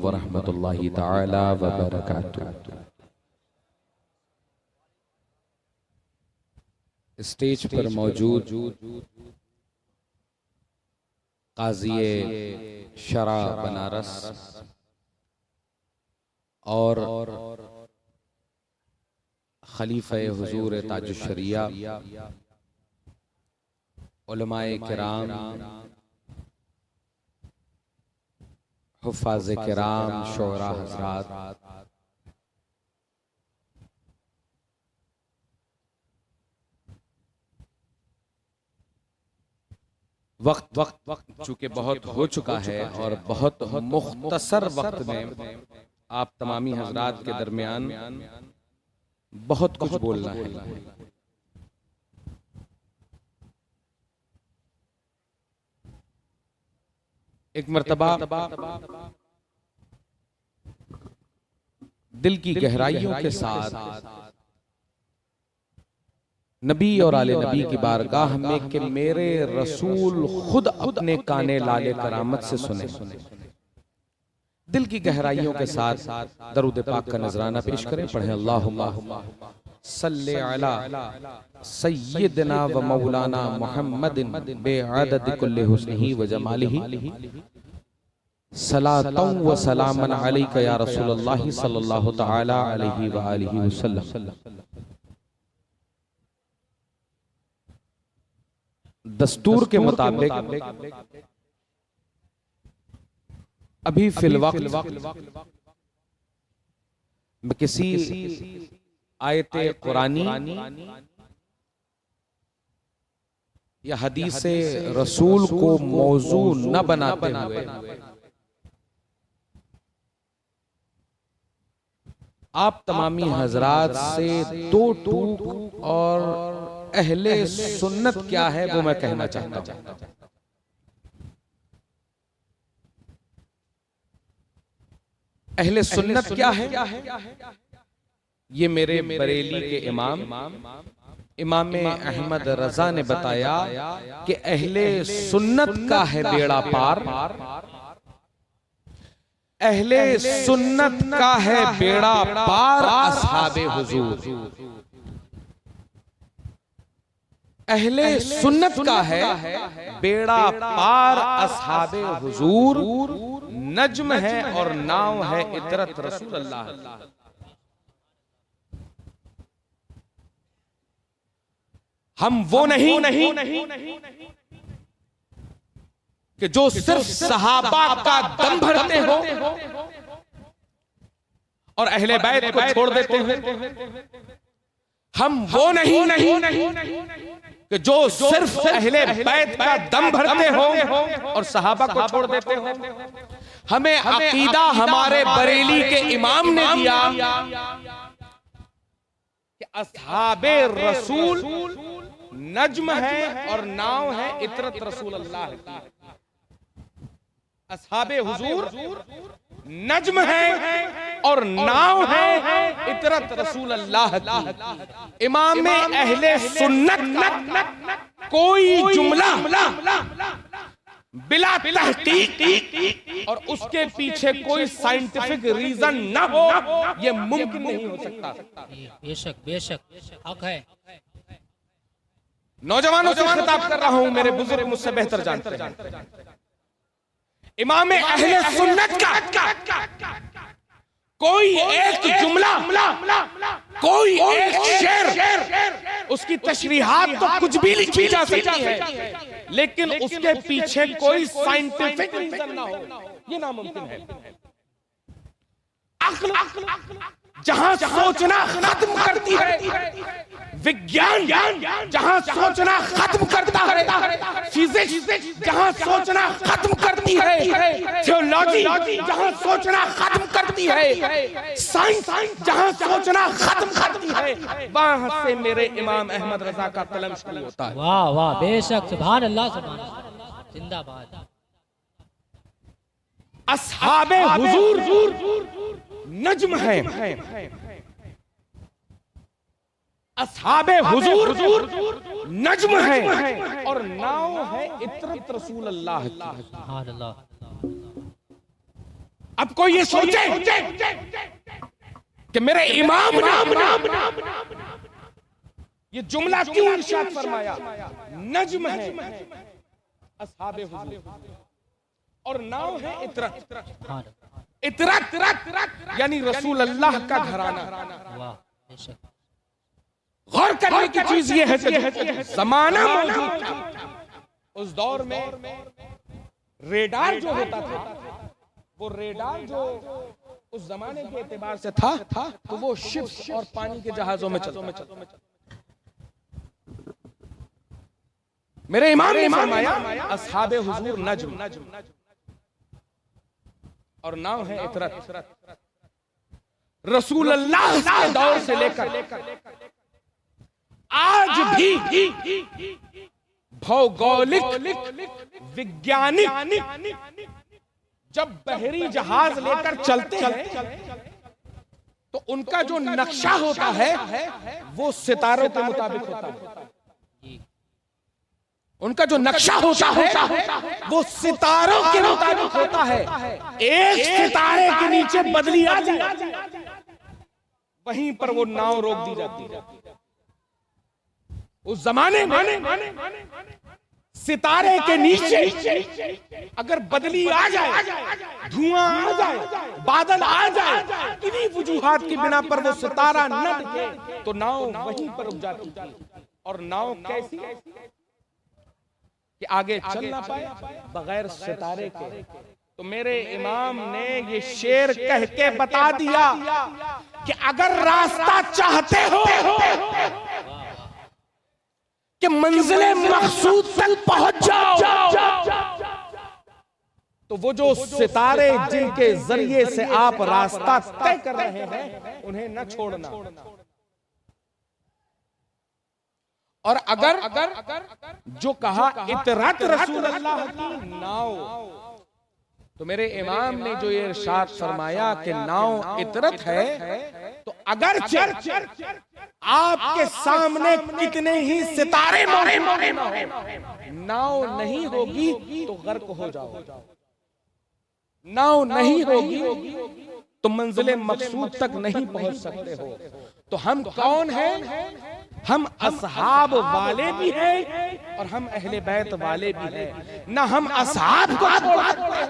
वरहमतुल्लाहि ताला व बरकातुहू। स्टेज पर मौजूद काज़ी शरा बनारस और खलीफे हुजूर ताजुश्शरिया, उलमाए किराम, हुफ़ाज़े किराम, शोरा हज़रात, वक्त चूंकि बहुत हो चुका है और बहुत मुख्तसर वक्त में आप तमामी हज़रात के दरमियान बहुत कुछ बोलना है। एक मर्तबा दिल की गहराइयों के साथ नबी और आले नबी की बारगाह में कि मेरे रसूल खुद अपने काने लाले करामत से सुने, दिल की गहराइयों के साथ दरूद पाक का नजराना पेश करें। पढ़ें अल्लाहुम्मा सल्ले अला सय्यिदना व मौलाना मुहम्मदिन बेअदद कुल्ली हुस्निही व जमालिही सलातन व सलामन अलैका या रसूलल्लाह सल्लल्लाहु तआला अलैहि व आलिहि वसल्लम। दस्तूर के मुताबिक अभी फिलवक्त मैं किसी आयते कुरानी या हदीसे रसूल को मौजू न बनाते हुए आप तमामी हजरात से दो टूक और अहले सुन्नत क्या है वो मैं कहना चाहता हूं। अहले सुन्नत क्या है? ये मेरे बरेली के इमाम अहमद रजा ने बताया कि अहले सुन्नत का है बेड़ा पार, अहले सुन्नत का है बेड़ा पार असहाबे हुजूर। अहले सुन्नत का है बेड़ा पार असहाबे हुजूर, नज्म है और नाव है इतरत रसूल अल्लाह। हम वो नहीं कि जो सिर्फ सहाबा का दम भरते हो और अहले बैत को छोड़ देते हैं। हम वो नहीं कि जो सिर्फ अहले बैत का दम भरते हो और सहाबा को छोड़ देते हो। हमें अकीदा हमारे बरेली के इमाम ने दिया कि असहाबे रसूल नज्म है और नाव है इतरत रसूल अल्लाह की। असहाबे हुजूर नज्म है और नाव है इतरत रसूल अल्लाह की। इमाम अहले सुन्नत कोई जुमला बिला तहकीक और उसके पीछे कोई साइंटिफिक रीजन न हो, यह मुमकिन नहीं हो सकता। बेशक हक है। नौजवानों से खिताब कर रहा हूं, मेरे बुजुर्ग मुझसे बेहतर जानते हैं। इमाम अहले सुन्नत का कोई एक जुमला, कोई एक शेर, उसकी तशरीहात तो कुछ भी लिखी जा सकती है, लेकिन उसके पीछे कोई साइंटिफिक रीजन ना हो, ये नामुमकिन है। अक्ल जहां सोचना खत्म करती है, विज्ञान जहां सोचना खत्म करता है, फिजिक्स जहां सोचना खत्म करती है, थियोलॉजी जहां सोचना खत्म करती है, साइंस जहां सोचना खत्म करती है, वहां से मेरे इमाम अहमद रजा का कलम शुरू होता है। वाह वाह, बेशक, सुभान अल्लाह, सुभान अल्लाह, जिंदाबाद। असहाबे हुजूर नज्म है, असहाबे हुजूर नज्म है और नाव है इतरत रसूल अल्लाह की। अब कोई ये सोचे कि मेरे इमाम ये जुमला क्यों इरशाद फरमाया? नज्म है अस्हाबे हुजूर और नाव है इतरत। इतरत यानी रसूल अल्लाह का घराना। वाह बेशक। गौर करने की चीज ये है कि जमाना मौजूद था उस दौर में, रेडार जो होता था, वो रेडार जो उस जमाने के एतबार से था तो वो शिप्स और पानी के जहाजों में चलता। मेरे इमाम ने फरमाया अस्हाबे हुजूर नज्म और नाव है इतरत। रसूल अल्लाह के दौर से लेकर आज भी भौगोलिक वैज्ञानिक जब बहरी जहाज लेकर चलते हैं तो उनका जो नक्शा होता है वो सितारों के मुताबिक होता है। उनका जो नक्शा होता है वो सितारों के मुताबिक होता है। एक सितारे के नीचे बदली आ जाए, वहीं पर वो नाव रोक दी जाती है। उस जमाने में सितारे के नीचे अगर बदली आ जाए, धुआं आ जाए, बादल आ जाए, इन्हीं वजूहात की बिना पर वो सितारा न दिखे तो नाव वहीं पर रुक जाती थी। और नाव कैसी कि आगे चल ना पाए बगैर सितारे के। तो मेरे इमाम ने ये शेर कह के बता दिया कि अगर रास्ता चाहते हो कि मंजिले मकसूद तक पहुंच जाओ तो वो जो सितारे जिनके जरिए से आप रास्ता तय कर रहे हैं उन्हें न छोड़ना। और अगर जो कहा इतरत रसूल अल्लाह की नाव, तो मेरे इमाम ने जो ये इरशाद फरमाया कि नाव इतरत है, तो अगर आपके सामने कितने ही सितारे नाव नहीं होगी तो गर्क हो जाओ। नाव नहीं होगी तो मंजिले मकसूद तक नहीं पहुंच सकते हो। तो हम कौन हैं? हम असहाब वाले भी हैं और हम अहले बैत वाले भी हैं। ना हम असहाब को छोड़ सकते हैं,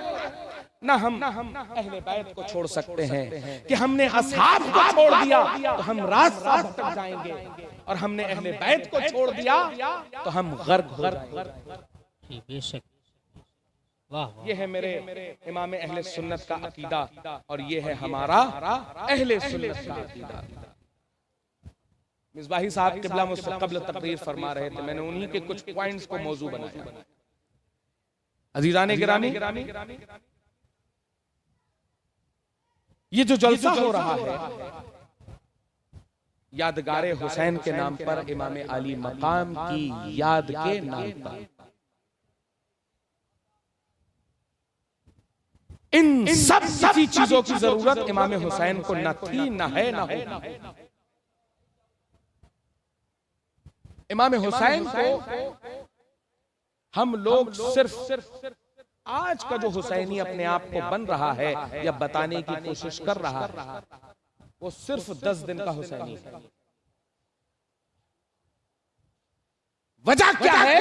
ना हम अहले बैत को छोड़ सकते हैं। कि हमने असहाब को छोड़ दिया तो हम रास्ता तक जाएंगे, और हमने अहले बैत को छोड़ दिया तो हम गर्क हो जाएंगे। बेशक। वाह। ये है मेरे इमाम अहले सुन्नत का अकीदा, और ये है हमारा अहले सुन्नत का अकीदा। मिसबाही साहब किबला मुझसे कब्ल तकरीर फरमा रहे थे, मैंने उन्हीं के कुछ पॉइंट्स को मौजू बनाया। अजीजाने गिरामी, ये जो जलसा हो रहा है यादगारे हुसैन के नाम पर, इमाम अली मकाम की याद के नाम पर, इन सब किसी चीजों की जरूरत इमाम हुसैन को न थी, न है, न होगी। इमाम हुसैन को हम लोग सिर्फ आज का जो हुसैनी अपने आप को बन रहा है या बताने की कोशिश कर रहा है, वो सिर्फ 10 दिन का हुसैनी है। वजह क्या है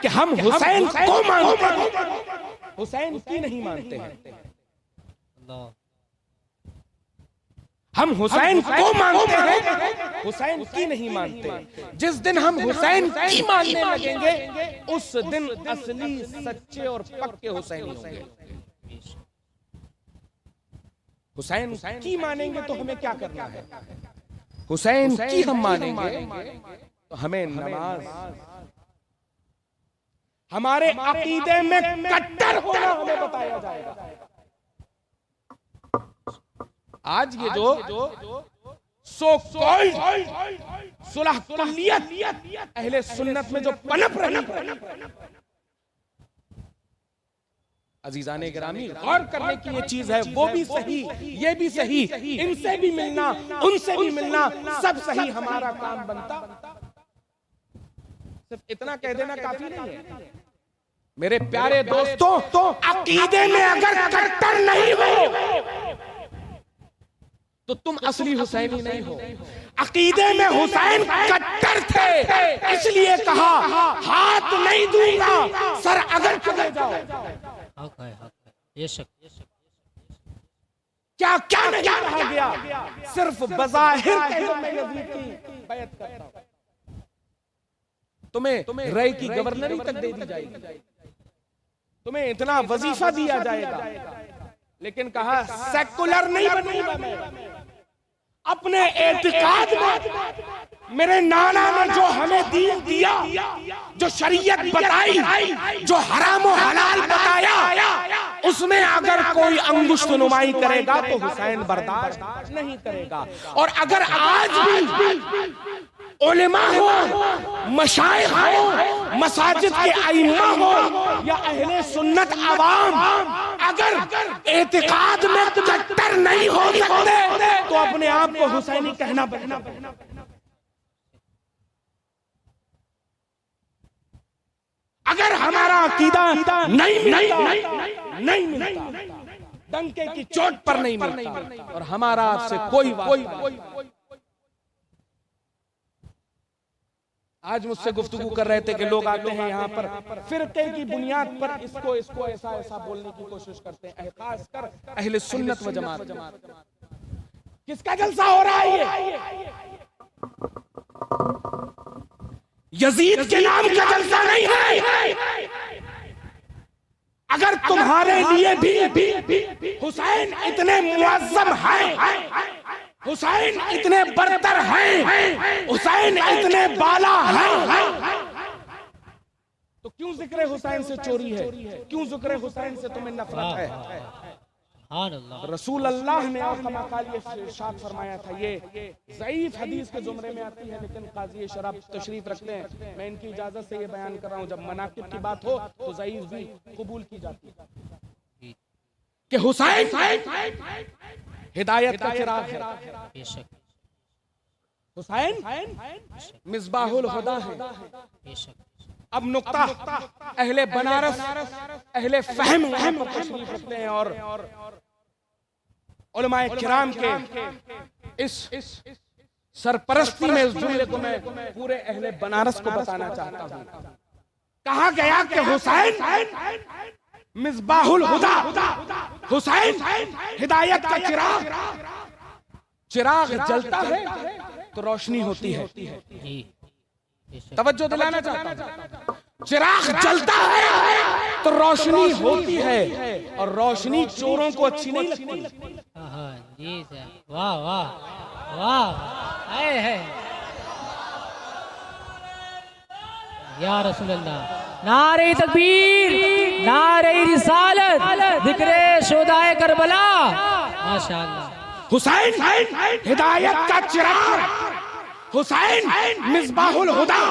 कि हम हुसैन को मानते हैं, हुसैन की नहीं मानते हैं। हम हुसैन को मानते हैं, हुसैन की नहीं मानते। जिस दिन हम हुसैन की मानने लगेंगे उस दिन असली सच्चे और पक्के हुसैनी होंगे। हुसैन की मानेंगे तो हमें क्या करना है? हुसैन की हम मानेंगे तो हमें नमाज, हमारे अकीदे में कट्टर होना हमें बताया जाएगा। आज ये जो सो कॉल्ड सुलह कुल्लियत अहले सुन्नत में जो पनप रही, अजीजाने गिरामी गौर करने की ये चीज है, वो भी सही, ये भी सही, इनसे भी मिलना, उनसे भी मिलना, सब सही हमारा काम बनता। सिर्फ इतना कह देना काफी नहीं है। मेरे प्यारे दोस्तों, अकीदे में अगर कट्टर नहीं हो तो तुम असली हुसैनी नहीं हो। अकीदे में हुसैन कट्टर थे, इसलिए कहा हाथ नहीं दूंगा सर अगर चले जाओ। हक है, बेशक। क्या क्या नहीं कहा गया, सिर्फ बज़ाहिर कह मैं यजीद की बैत करता हूं। तुम्हें रय की गवर्नरी तक दे दी जाएगी, तुम्हें इतना वजीफा दिया जाएगा, लेकिन कहा सेकुलर नहीं बनूंगा मैं। अपने एतिकाद में मेरे नाना ने जो हमें दीन दिया, जो शरीयत बताई, जो हराम और हलाल बताया, उसमें अगर कोई अंगुष्ठ नुमाई करेगा तो हुसैन बर्दाश्त नहीं करेगा। और अगर आज भी उलेमा हो, मशाइख हो, मसाजिद के अइम्मा हो या अहले सुन्नत अवाम अगर एतिकाद में कट्टर नहीं हो सकते तो अपने आप को हुसैनी कहना पड़ना। अगर हमारा अकीदा नहीं मिलता, डंके की चोट पर नहीं मिलता, और हमारा आपसे कोई आज मुझसे गुफ्तगू कर रहे थे कि लोग आते हैं यहाँ पर फिरके की बुनियाद पर इसको ऐसा बोलने की कोशिश करते हैं, खासकर अहले सुन्नत व जमात। किसका जलसा हो रहा है ये? यजीद के नाम का जलसा नहीं है। अगर तुम्हारे लिए भी हुसैन इतने मुअज्जम हैं, हुसैन इतने बरतर हैं, हुसैन इतने बाला हैं, तो क्यों जिक्र हुसैन से चोरी है? क्यों जिक्र हुसैन से तुम्हें नफरत है? रसूल अल्लाह ने इरशाद फरमाया था, ये ज़ईफ हदीस के जुमरे में आती है, लेकिन काजी शराब तशरीफ रखते हैं, मैं इनकी इजाजत से ये बयान कर रहा हूँ, जब मनाकिब की बात हो तो ज़ईफ भी कबूल की जाती है कि हुसैन हिदायत का चिराग है, हुसैन मिसबाहुल हुदा है। अब नुक्ता अहले बनारस, अहले फहम पर तशरीफ रखते हैं और उलमाए किराम के इस सरपरस्ती में इस जुमले को मैं पूरे अहले बनारस को बताना चाहता हूं। कहा गया कि हुसैन मिसबाहुल हुदा, हुसैन हिदायत का चिराग, चिराग जलता है तो रोशनी होती है। तवज्जो दिलाना चाहता हूं, चिराग जलता है तो रोशनी होती है, और रोशनी चोरों को अच्छी नहीं लगती। जी सर, वाह वाह वाह, है या रसूल अल्लाह। नारे तकबीर, नारे रिसालत, जिक्रे शोदाए करबला, माशाअल्लाह। हुसैन हिदायत का चिराग, हुसैन मिसबाहुल हुदा,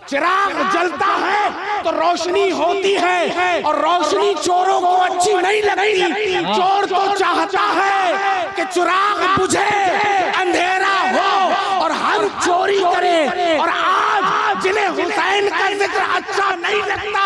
चिराग जलता है तो रोशनी होती है, और रोशनी चोरों को अच्छी नहीं लगती। चोर तो चाहता है कि चिराग बुझे, अंधेरा हो और हम चोरी करें। और आज जिन्हें हुसैन का जिक्र अच्छा नहीं लगता,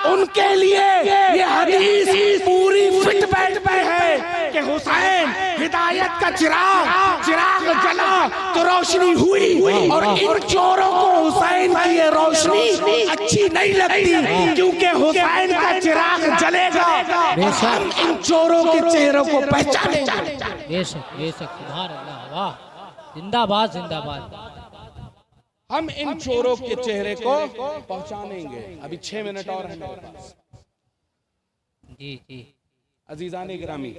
उनके लिए ये हदीस पूरी फिट बैठ पे है कि हुसैन हिदायत का चिराग, चिराग जला तो रोशनी हुई, और इन चोरों को हुसैन की ये रोशनी अच्छी नहीं लगती, क्योंकि हुसैन का चिराग जलेगा हम इन चोरों के चेहरों को पहचानेंगे। बेशक बेशक, सुभान अल्लाह, वाह, जिंदाबाद जिंदाबाद। हम इन चोरों के चेहरे को पहचानेंगे। अभी 6 मिनट और है मेरे पास। जी जी अजीजाने गिरामी,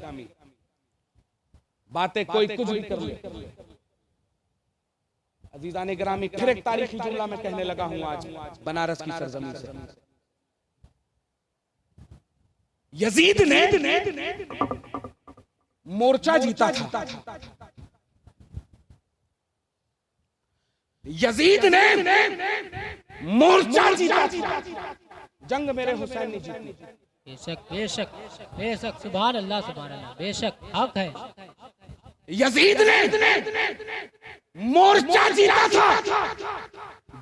बातें कोई कुछ भी कर ले। अजीजाने गिरामी, फिर एक तारीखी जुमला मैं कहने लगा हूं आज बनारस की सरजमीन से। यजीद ने मोर्चा जीता था, यजीद ने मोर्चा जीता था, जंग मेरे हुसैन ने जीती। बेशक बेशक बेशक, सुभान अल्लाह सुभान अल्लाह, बेशक हक है। यजीद ने मोर्चा जीता था,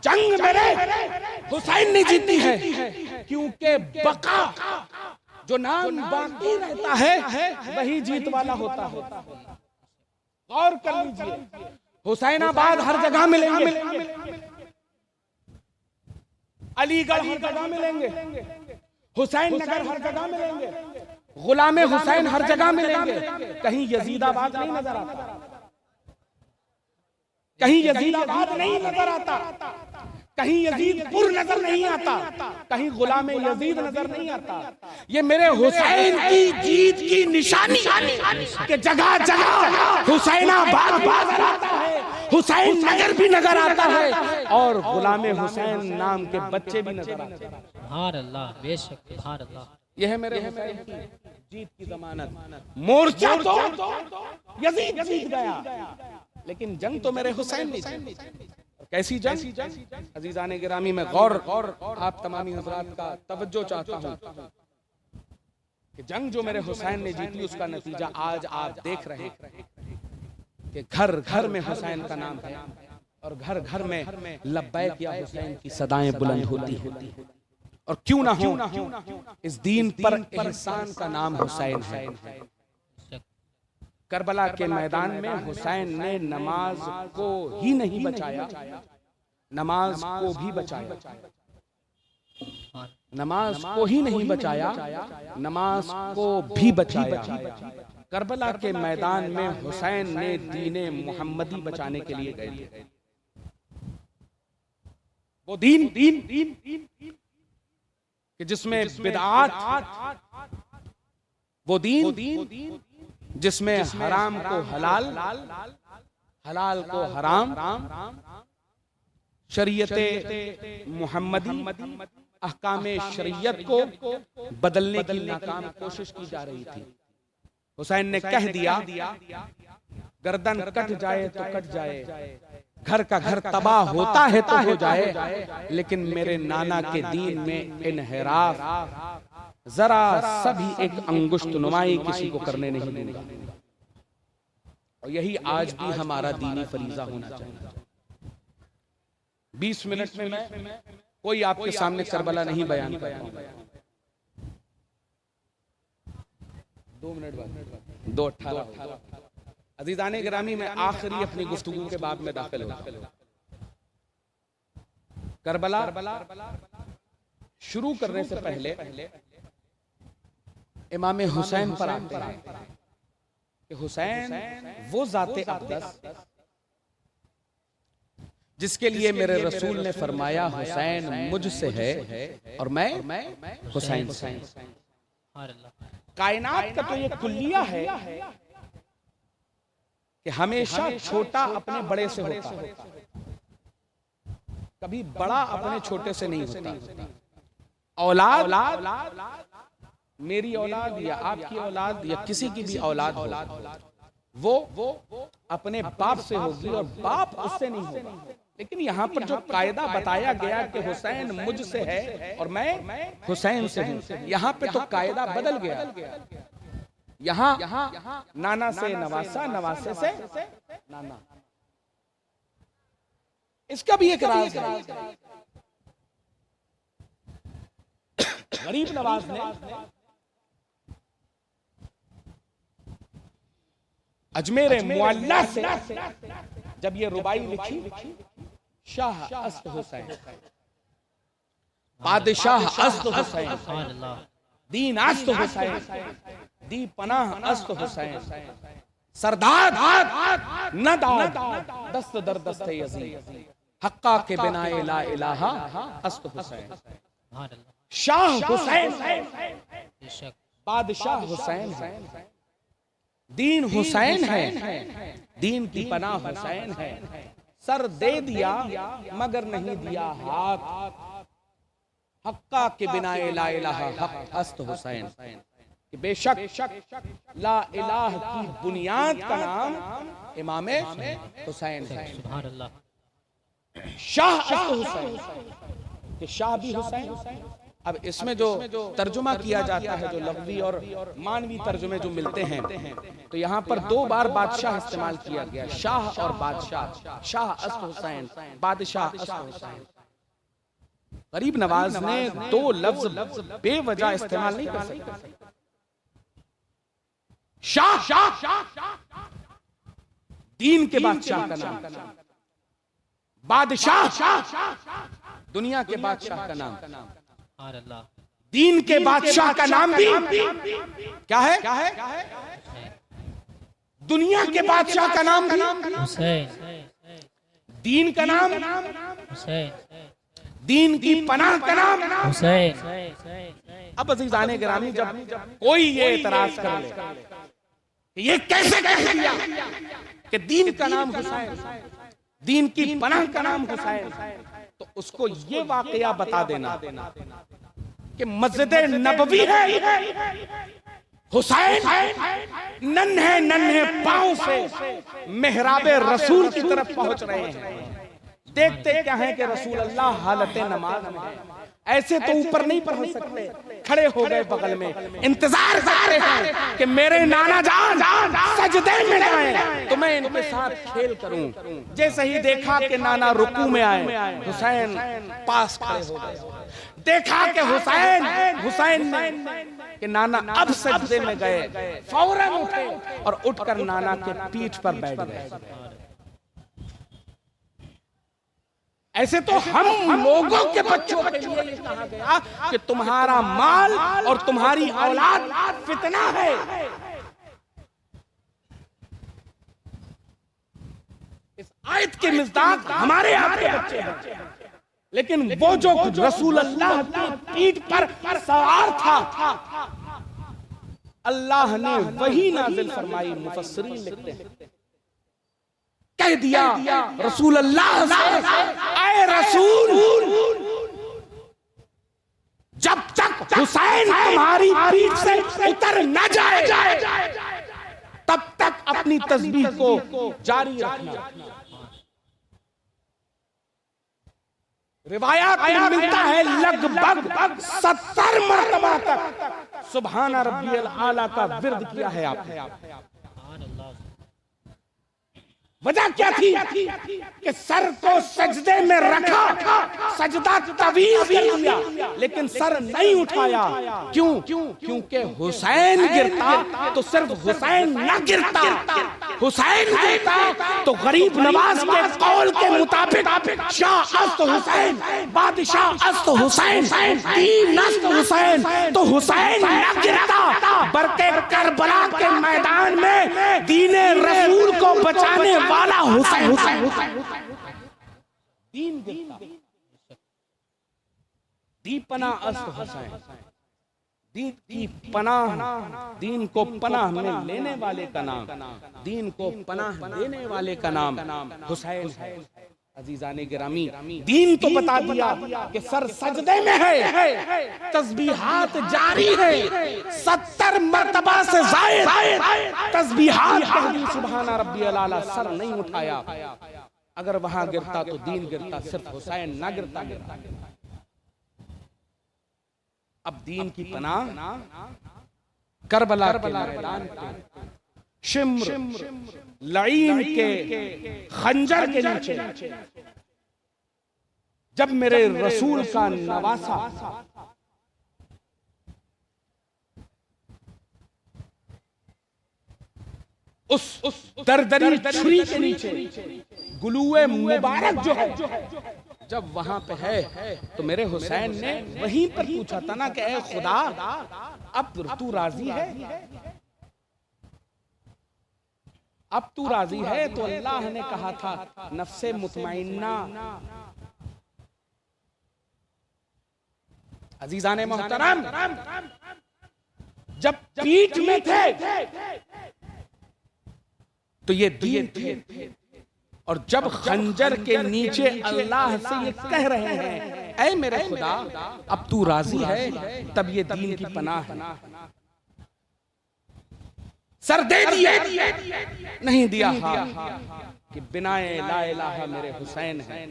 जंग मेरे हुसैन ने जीती है, क्योंकि बका जो नाम बाकी रहता है वही जीत वाला होता है। गौर कर लीजिए, हुसैनाबाद हर जगह मिलेंगे, अलीगढ़ हर जगह मिलेंगे, हुसैन नगर हर जगह मिलेंगे, गुलाम हुसैन हर जगह मिलेंगे। कहीं यजीदाबाद नहीं नजर आता, कहीं यजीदाबाद नहीं नजर आता, कहीं यजीदपुर नजर नहीं आता, कहीं गुलाम यजीद नजर नहीं आता। ये मेरे हुसैन की जीत की निशानी कि जगह जगह हुसैनाबाद नजर आता है, हुसैन नगर भी नजर आता है और गुलाम हुसैन नाम के बच्चे भी नजर आते हैं। सुभान अल्लाह, बेशक सुभान अल्लाह। यह है मेरे हुसैन की जीत की जमानत। मोर्चा तो यजीद जीत गया, लेकिन जंग तो मेरे हुसैन ने जीती। कैसी जंग? अजीजाने गिरामी में गौर आप तमामी हजरात का तवज्जो चाहता हूं कि जंग जो मेरे हुसैन ने जीती उसका नतीजा आज आप देख रहे हैं कि घर घर में हुसैन का नाम है और घर घर में लब्बैक या हुसैन की सदाएं बुलंद होती हैं। और क्यों ना हो, इस दीन पर एहसान का नाम हुसैन है। करबला के मैदान में हुसैन ने नमाज को ही नहीं बचाया, नमाज को भी बचाया, नमाज को ही नहीं बचाया, नमाज को भी बचाया। करबला के मैदान में हुसैन ने दीने मुहम्मदी बचाने के लिए गए थे। वो दीन कि जिसमें बिदआत, वो दीन जिसमें हराम को हलाल, हलाल को हराम, शरीयते मुहम्मदी, अहकामे शरीयत को बदलने की नाकाम कोशिश की जा रही थी। हुसैन ने कह दिया, गर्दन कट जाए तो कट जाए, घर का घर तबाह होता है तो हो जाए, लेकिन मेरे नाना के दीन में इनहिराफ जरा सभी एक अंगुष्ठ नुमाई किसी को करने नहीं दूंगा। और यही आज भी हमारा दीनी फरीजा होना चाहिए। 20 मिनट में मैं कोई आपके सामने करबला नहीं बयान कर पाऊंगा। 2 मिनट बाद 2:18 अजीजाने गिरामी में आखिरी अपनी गुफ्तगू के बाब में दाखिल हुआ। करबला शुरू करने से पहले इमाम हुसैन पर आते हैं कि हुसैन वो जाते अक़दस जिसके लिए मेरे रसूल ने फरमाया हुसैन मुझसे है और मैं हुसैन से। कायनात का तो ये कुल्लिया है कि हमेशा छोटा अपने बड़े से होता है, कभी बड़ा अपने छोटे से नहीं होता। औलाद मेरी औलाद या आपकी औलाद या किसी की भी औलाद हो, वो अपने बाप से होगी और बाप उससे नहीं होगा। लेकिन यहाँ पर जो कायदा बताया गया कि हुसैन मुझसे है और मैं हुसैन से हूँ, यहाँ पे तो कायदा बदल गया। यहाँ नाना से नवासा, नवासे से नाना। इसका भी एक राज है। गरीब नवाज ने अजमेर मुअल्ला से जब ये रुबाई लिखी, शाह अस्त हुसैन, बादशाह अस्त हुसैन, दीन अस्त हुसैन, दी पनाह अस्त हुसैन, सरदार न दाद दस्त दर दस्त यज़ीद, हक्का के बिनाए ला इलाहा अस्त हुसैन। शाह हुसैन, बादशाह हुसैन है, दीन हुसैन है, दीन की पनाह हुसैन है। सर दे दिया मगर नहीं दिया हाथ, हक्का के बिनाए ला इलाहा हक अस्त हुसैन। कि बेशक ला इलाह की बुनियाद का नाम इमाम हुसैन है। शाह अस्त हुसैन, कि शाह भी हुसैन। अब इसमें जो तर्जुमा किया जाता है, जो लफ्जी और मानवी तर्जुमे जो मिलते हैं, तो यहाँ पर 2 बार बादशाह इस्तेमाल किया गया, शाह और बादशाह। शाह अस्त हुसैन, बादशाह अस्त हुसैन। गरीब नवाज ने 2 लफ्ज बेवजह इस्तेमाल नहीं कर सकते। शाह दीन के बादशाह का नाम, बादशाह दुनिया के बादशाह का नाम, अल्लाह दीन के बादशाह का नाम भी क्या है? दुनिया के बादशाह का नाम भी हुसैन, दीन का नाम हुसैन, दीन की पनाह का नाम हुसैन। अब अज़ीज़ाने गिरामी, जब कोई ये एतराज कर ले कि ये कैसे कह दिया कि दीन का नाम हुसैन, दीन की पनाह का नाम हुसैन, तो उसको ये वाकया बता देना कि मस्जिद नबवी है, हुसैन नन्हे नन्हे पांव से मेहराबे रसूल की तरफ पहुंच रहे हैं। देखते क्या है कि रसूल अल्लाह हालत नमाज में है, ऐसे तो ऊपर नहीं पहुंच सकते, खड़े हो गए बगल में, इंतजार कर रहे हैं कि मेरे नाना जान सजदे में जाएं तो मैं इनके साथ खेल करूं। जैसे ही देखा कि नाना रुकू में आए, हुसैन पास खड़े हो गए। देखा कि हुसैन ने कि नाना अब सजदे में गए, फौरन उठे और उठकर नाना के पीठ पर बैठ गए। ऐसे तो हम लोगों के बच्चों के लिए ये कहा गया कि तुम्हारा माल और तुम्हारी औलाद फितना है। इस आयत के मिज़दाक हमारे आपके बच्चे हैं, लेकिन वो जो रसूल अल्लाह की पीठ पर सवार था, अल्लाह ने वही नाज़िल फरमाई। मुफस्सिरीन लिखते हैं, कह दिया रसूल अल्लाह से, ऐ रसूल, जब तक हुसैन तुम्हारी पीठ से उतर न जाए तब तक अपनी तस्बीह को जारी रखना। रिवायात में मिलता है लगभग 70 मरतबा तक सुभान रब्बियल आला का विर्द किया है आपने। वजह क्या थी कि सर को सजदे में रखा, सजदा तवील कर दिया, लेकिन सर नहीं उठाया। क्यों? क्योंकि हुसैन गिरता तो सिर्फ हुसैन न गिरता, हुसैन गिरता तो गरीब नवाज के कौल के मुताबिक शाह अस्त हुसैन, बादशाह अस्त हुसैन, दीन अस्त हुसैन, तो हुसैन न गिरता बल्कि करबला के मैदान में दीने रसूल को बचाने वाला हुसैन दीन गिरता। दीपना अस्त हुसैन, दीन की पनाह, दीन को पनाह में लेने वाले का नाम, दीन को पनाह देने वाले का नाम हुसैन है। अजीजाने गिरामी, दीन तो बता दिया कि सर सजदे में है, तस्बीहात जारी है, 70 मरतबा से ज़ायद तस्बीहात कह दी सुभान रब्बियल आला, सर नहीं उठाया। अगर वहां गिरता तो दीन गिरता, सिर्फ हुसैन ना गिरता। अब दीन की पनाह करबला के मैदान पे, शिम्र लईन के खंजर के नीचे, जब मेरे रसूल का नवासा उस दरदरी छुरी के नीचे, गुलूए मुबारक जो है, जब वहां पे है तो मेरे हुसैन ने वहीं पर पूछा था ना कि ऐ खुदा, अब तू राजी है? अब तू राजी है? तो अल्लाह ने कहा था नफ्से मुतमइन्ना। अजीजाने मोहतरम, जब पीठ में थे तो ये दीन थे, और जब खंजर के नीचे अल्लाह से ये कह रहे हैं ऐ मेरे खुदा अब तू राजी है, तब ये दीन की पनाह है। सर दे दिया, नहीं दिया कि बिनाए ला इलाहा मेरे हुसैन है।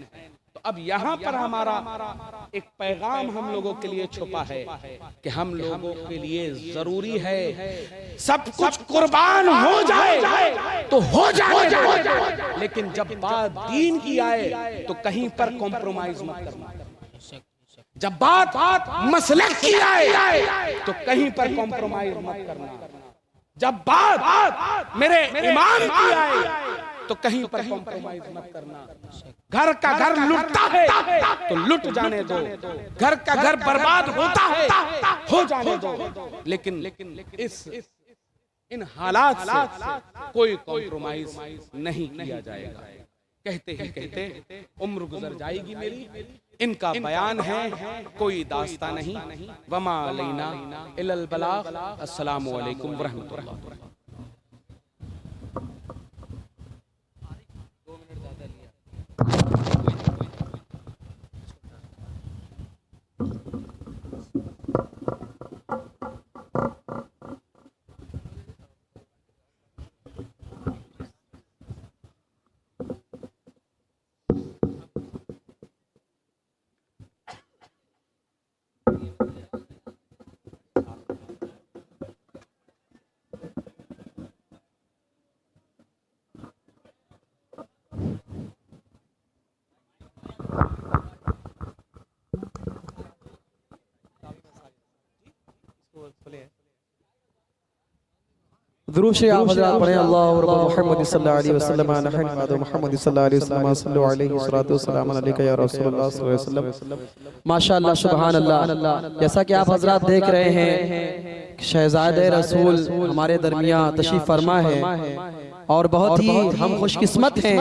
तो अब यहाँ पर हमारा एक पैगाम हम लोगों के लिए छुपा है कि हम लोगों के लिए जरूरी है सब कुछ कुर्बान हो जाए तो हो जाए, लेकिन जब बात दीन की आए तो कहीं पर कॉम्प्रोमाइज मत करना। जब बात मसलक की आए तो कहीं पर कॉम्प्रोमाइज मत करना। जब बात मेरे इमाम की आए तो कहीं पर कॉम्प्रोमाइज मत करना। घर का घर लुटता है तो लुट जाने दो, घर का घर बर्बाद होता है हो जाने दो, लेकिन इन हालात से कोई कॉम्प्रोमाइज नहीं किया जाएगा। कहते ही कहते उम्र गुजर जाएगी मेरी। इनका बयान है, कोई दास्ता नहीं। वमा अलैना इल्लल बलाग। अस्सलामु अलैकुम व रहमतुल्लाह। दुरूद शरीफ आप हज़रात पढ़ें। अल्लाहु रब्बा मुहम्मद सल्लल्लाहु अलैहि वसल्लम नहन वादो मुहम्मद सल्लल्लाहु अलैहि वसल्लम सल्लु अलैहि सलातो वस्सलाम अलैका या रसूलुल्लाह सल्लल्लाहु अलैहि वसल्लम। माशाअल्लाह सुभान अल्लाह। जैसा कि आप हज़रात देख रहे हैं, शहज़ादे रसूल हमारे दरमियान तशरीफ फरमा है और बहुत ही हम खुशकिस्मत हैं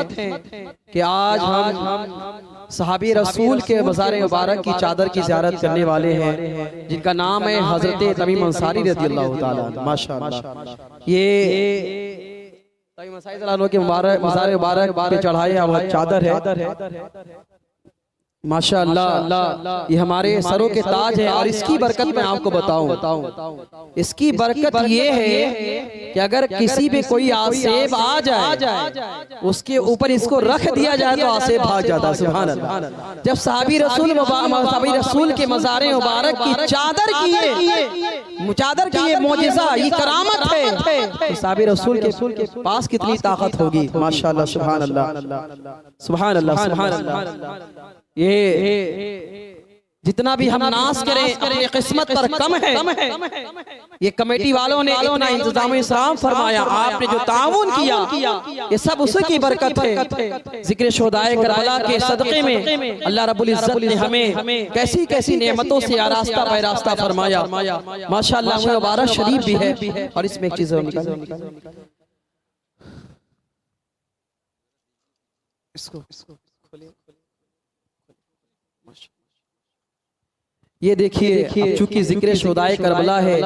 कि आज हम सहाबी रसूल के मज़ार मुबारक की चादर की ज़ियारत करने वाले हैं, जिनका नाम है हज़रत तमीम अंसारी रज़ियल्लाहु ताला। माशाअल्लाह ये तमीम अंसारी के मज़ार मुबारक पे चढ़ाए हुआ चादर है। माशाअल्लाह ये हमारे सरों के ताज है। और इसकी बरकत मैं आपको बताऊं, इसकी बरकत ये है कि अगर किसी पे कोई आसेब आ जाए, उसके ऊपर इसको रख दिया जाए तो आसेब भाग जाता है। सुभान अल्लाह। जब सहाबी रसूल के मज़ार मुबारक की चादर की ये मौजिज़ा, ये करामत है, तो सहाबी रसूल के पास कितनी ताकत होगी। माशाअल्लाह सुभान अल्लाह सुभान अल्लाह सुभान अल्लाह। ये जितना भी हम नाश करें अपनी किस्मत पर कम है। ये कमेटी वालों ने इतना इंतजाम इंतजाम फरमाया, आपने जो ताउन किया, ये सब उसी की बरकत है। जिक्र शुहदाए करबला के सदक़े में अल्लाह रब्बुल इज्जत ने हमें कैसी कैसी नेमतों से आरास्ता पैरास्ता फरमाया। माशाअल्लाह मुबारक शरीफ भी है। और इसमें एक चीज इसको ये देखिए, चूंकि जिक्र शुहदाए करबला है,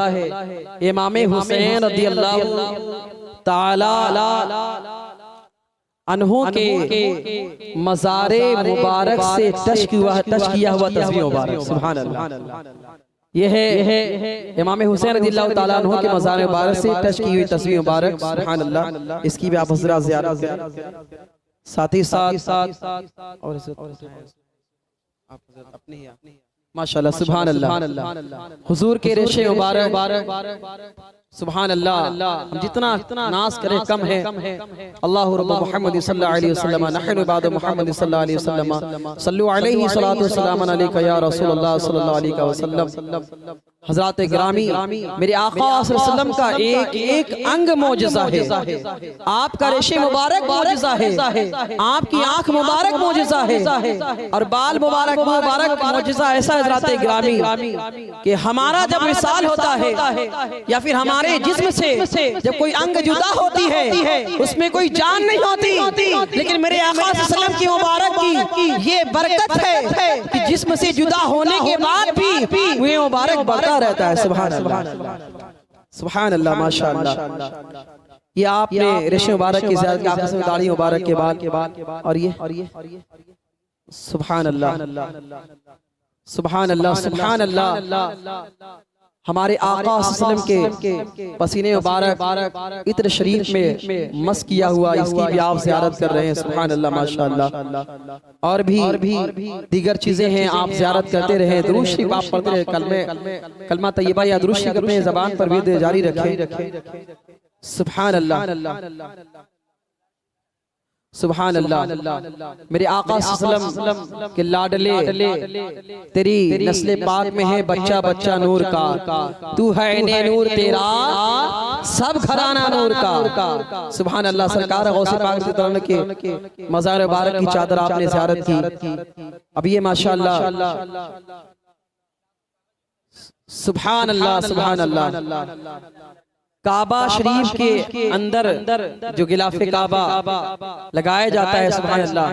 इमाम हुसैन रज़ियल्लाहु ताला अन्हु के मज़ारे मुबारक से टच किया हुआ तस्वीर मुबारक। सुभान अल्लाह। ये है इमाम हुसैन रज़ियल्लाहु ताला अन्हु के मज़ारे मुबारक से टच की हुई तस्वीर मुबारक। सुभान अल्लाह। इसकी भी आप हज़रात ज़ियारत करें। साथ ही साथ और आप अपने माशाअल्लाह सुभान अल्लाह। हुजूर के रेशे मुबारक सुभान अल्लाह। हम जितना नाश करें कम है। अल्लाहु रब्बा मुहम्मद सल्लल्लाहु अलैहि वसल्लम नहनु बाद मुहम्मद सल्लल्लाहु अलैहि वसल्लम सल्लु अलैहि सलातो वस्सलाम अलैका या रसूलल्लाह सल्लल्लाहु अलैहि वसल्लम। हज़रात गिरामी, मेरे आका सल्लल्लाहु अलैहि वसल्लम का एक एक अंग मौजिज़ा है। आपका रेशे मुबारक मौजिज़ा है, आपकी आंख मुबारक मौजिज़ा है, और बाल मुबारक मौजिज़ा ऐसा हज़रात गिरामी कि हमारा जब विसाल होता है या फिर हमारे जिस्म से जब कोई अंग जुदा होती है, उसमें कोई जान नहीं होती, लेकिन मेरे आका सल्लल्लाहु अलैहि वसल्लम की मुबारक की ये बरकत है कि जिस्म से जुदा होने के बाद भी वो मुबारक बढ़ता रहता है। सुभान अल्लाह सुभान अल्लाह माशाअल्लाह। ये आपने रेशे मुबारक की ज़ियारत की, आपस में दाढ़ी मुबारक के बाद और ये सुभान अल्लाह सुभान अल्लाह सुभान अल्लाह। हमारे आका सल्लल्लाहु अलैहि वसल्लम के पसीने मुबारक इत्र शरीफ में मस किया हुआ, इसकी भी आप ज़ियारत कर रहे हैं। सुभान अल्लाह माशाअल्लाह। और भी दीगर चीजें हैं, आप ज़ियारत करते रहे, दुरूद शरीफ आप पढ़ते रहे, कलमा तैयबा या दुरूद शरीफ अपने ज़बान पर भी जारी रखें। सुभान अल्लाह। सुभान अल्लाह। मेरे आका सल्लल्लाहु के लाडले तेरी नस्ल पाक में है बच्चा बच्चा नूर का, तू है ने नूर तेरा सब घराना नूर का। सुभान अल्लाह। सरकार गौसे पाक के मज़ार मुबारक की चादर आपने ज़ियारत की। अब ये माशाअल्लाह सुभान अल्लाह सुभान अल्लाह। काबा शरीफ के अंदर जो गिलाफे काबा लगाया जाता है, सुभान अल्लाह।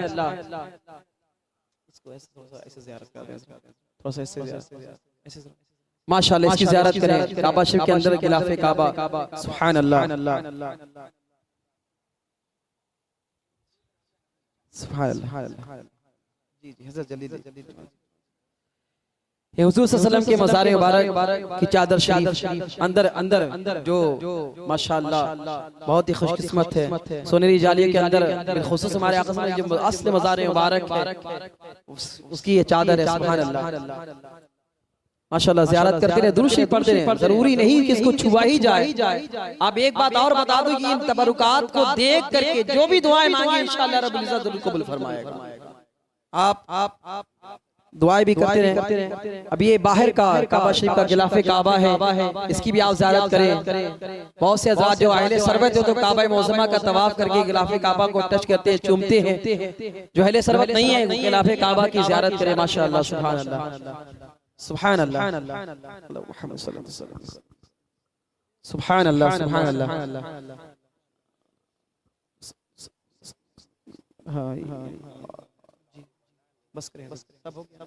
माशाअल्लाह इसकी ज़ियारत करें। काबा शरीफ के अंदर गिलाफे काबा, सुभान अल्लाह सुभान अल्लाह। जी जी हज़रत जल्दी ये हुजूर सल्लल्लाहु अलैहि वसल्लम के मज़ार मुबारक की चादर शरीफ अंदर जो माशाअल्लाह बहुत ही खुशकिस्मत है, सोनेरी जालिया के अंदर बिलखुसूस हमारे आका जो असली मज़ार मुबारक है उसकी ये चादर है, सुभान अल्लाह माशाअल्लाह। ज़ियारत करते रहे, दुरूद शरीफ पढ़ते रहे, जरूरी नहीं कि इसको छुआ ही जाए। अब एक बात और बता दूं कि इन तबरुकात को देख करके जो भी दुआएं मांगी इंशाअल्लाह रब्बुल इज्जत जरूर कबूल फरमाएगा। आप दुआएं भी करते रहे। अब ये बाहर का काबा शरीफ का गिलाफे काबा है, इसकी भी आप ज़ियारत करें। बहुत से हज़रात जो अहले सरबत तो काबा मुअज़्ज़मा का तवाफ करके गिलाफे काबा को टच करते हैं, चूमते हैं। जो अहले सरबत नहीं है गिलाफे काबा की ज़ियारत करें। माशाअल्लाह सुभान अल्लाह सुभान अल्लाह सुभान अल्लाह सुभान अल्लाह। बस करें, सब हो गया।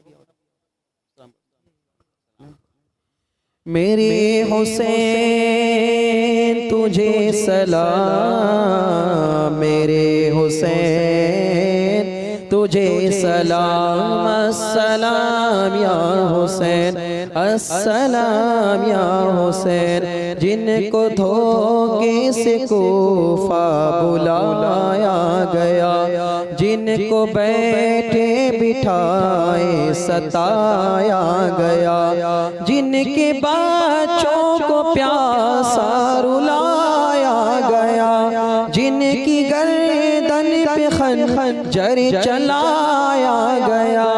मेरे हुसैन तुझे सलाम, मेरे हुसैन तुझे सलाम, अस्सलाम या हुसैन, अस्सलाम या हुसैन। जिनको धोखे से कोफा बुलाया गया, जिनको बैठे बिठाए सताया गया, जिनके बच्चों को प्यासा रुलाया गया, जिनकी गर्दन पे खंजर चलाया गया,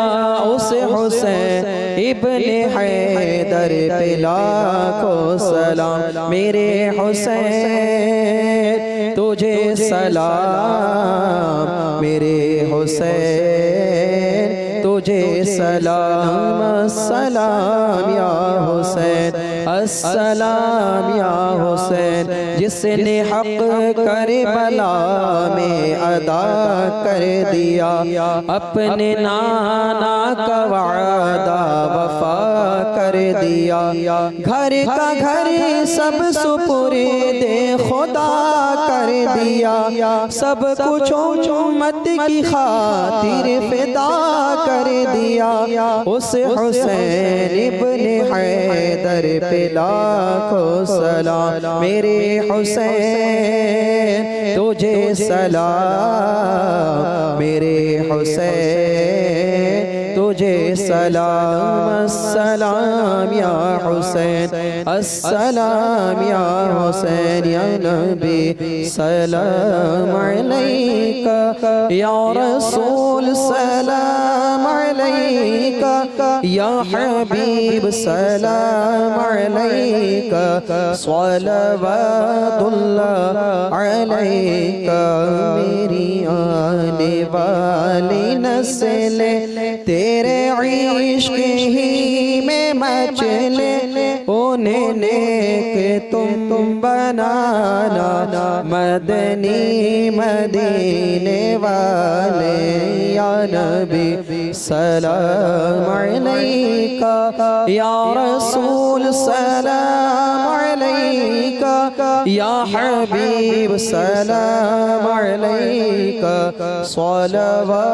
उस हुसैन इब्ने हैदर पे लाखों सलाम। मेरे हुसैन तुझे सलाम, मेरे हुसैन तुझे सलाम, अस्सलाम या हुसैन, अस्सलाम या हुसैन। जिसने हक करबला में अदा कर दिया, अपने नाना का वादा वफा कर दिया, घर का घर सब सुपुर्दे खुदा कर दिया, सब कुछ उम्मत की खातिर फिदा कर दिया, उस हुसैन इब्ने हैदर पे लाखों सलाम। मेरे हुसैन तुझे सलाम, मेरे हुसैन तुझे सलाम, अस्सलाम या हुसैन, अस्सलाम या हुसैन। या नबी सलाम अलैका, या रसूल सलाम अलैका, या हबीब सलाम अलैका, सलवातुल्लाह अलैका। मेरी आने वाली नस्ल तेरे इश्क ही में मचले, उन्हें नेक तुम बनाना, मदनी मदीने वाले। या नबी सलाम अलैका, या रसूल सलाम अलैका, या हबीब सलाम अलैका, सलवातुल्लाह